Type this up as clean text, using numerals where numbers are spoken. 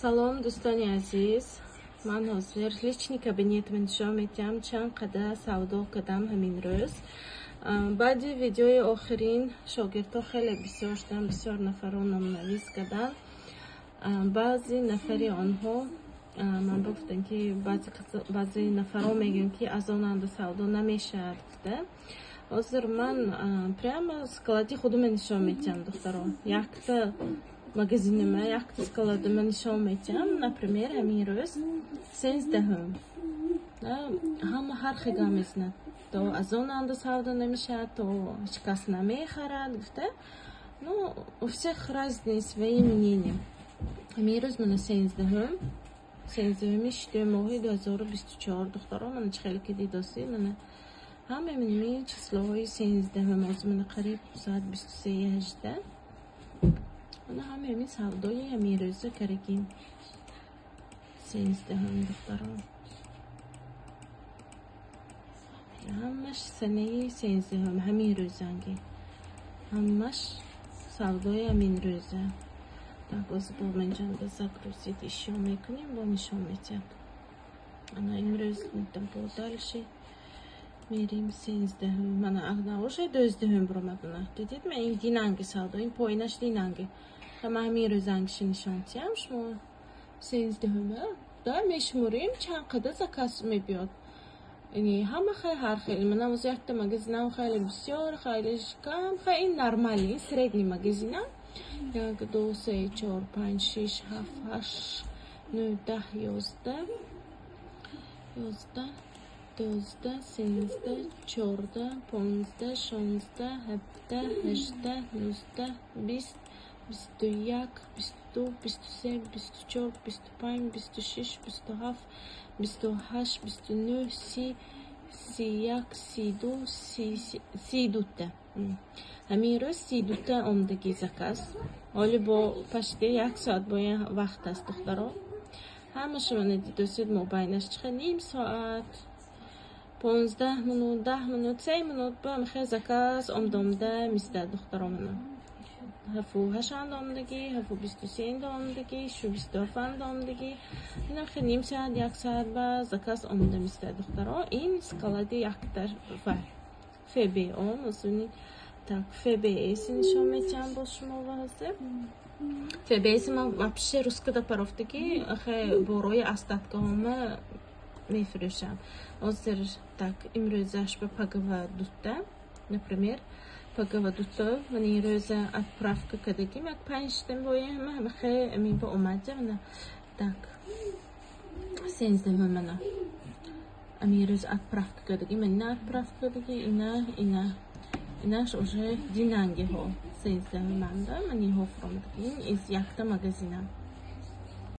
Салом дӯстони азиз, ман ҳозир лични кабинетро нишон медиҳам чанд қадар савдо кардам ҳамин рӯз. Баъди видеои охирин шогирдҳо хеле бисёр шуданд, бисёр нафаро номнавис карданд. баъзи нафари онҳо ман гуфтам ки баъзи нафаро мегӯям ки аз он анда савдо намешавад гуфта. ҳозир ман прямо склади худам нишон медиҳам духтаро. Якта магазинама, якта складама нишон медиҳам. Например, ҳамин рӯз 13-ум. ҳама ҳар хига мезнад. То аз он анда савдо намешавад, то ҳеч кас намехарад гуфта. Ну, у всех разные свои мнения. ҳамин рӯз мана 13-ум. 13-уми 6 моҳи 2024 духтаро мана хеле ки дидоси мана ҳама мини числоҳои 13-ум ҳозир мана қариб соат 23:18. мана ҳама мини савдои ҳамин рӯза карагим 13-ум духтаро. ҳамаш санаи 13-ум ҳамин рӯзанги. ҳамаш савдои ҳамин рӯза. Так, ҳозир бо менҷанда загрузид ишё мекунем, бо нишон медиҳад. ана имрӯз медам бо дальше мерим 13-ум. мана агнаоша 12-ум буромадана. Дидед мен ин динанги савдо, ин поинаш динанги. ҳама ҳамин рӯзангиши нишон диҳам шумо 13-ума да мешмурем чанд қадар заказ мебиёд. яъни ҳама хеле ҳар хеле. мана ҳозир якта магазинам хеле бисёр, хеле кам, хеле нормали, средний магазинам. 1, 2, 3, 4, 5, 6, 7, 8, 9, 10, 11, 12, 13, 14, 15, 16, 17, 18, 19, 20, 21, 22, 23, 24, 25, 26, 27, 28, 29, 30, 31, 32, 32. ҳамин рӯз 32 омдаги заказ. ҳоли бо пашти 1 соат бо ин вақт аст духтаро. ҳамаша мана дидосед мобайнаш чихе ним соат 15 минут 10 минут 3 минут ба михе заказ омда мисда духтаро мана. ҳафу 8 омдаги, ҳафу 23 омдаги, шу 27 омдаги. ина хе ним соат 1 соат ба заказ омда мисда духтаро. ин склади якта ва ФБО мазуни так ФБС нишон медиҳам бо шумо ҳозир. ФБС ман вообще рускада парофтаги хе борои остаткаҳома мефурӯшам. ҳозир так имрӯзаш ба пагава дута, например, пагава дута ман ин рӯза отправка кардагим як 5 бои ҳама хе амин ба омада мана так 13 мана амин рӯз отправка кардагим, ина отправка кардаги инаш уже динангиҳо 13 манда ман иҳо фуромдагим из якта магазинам.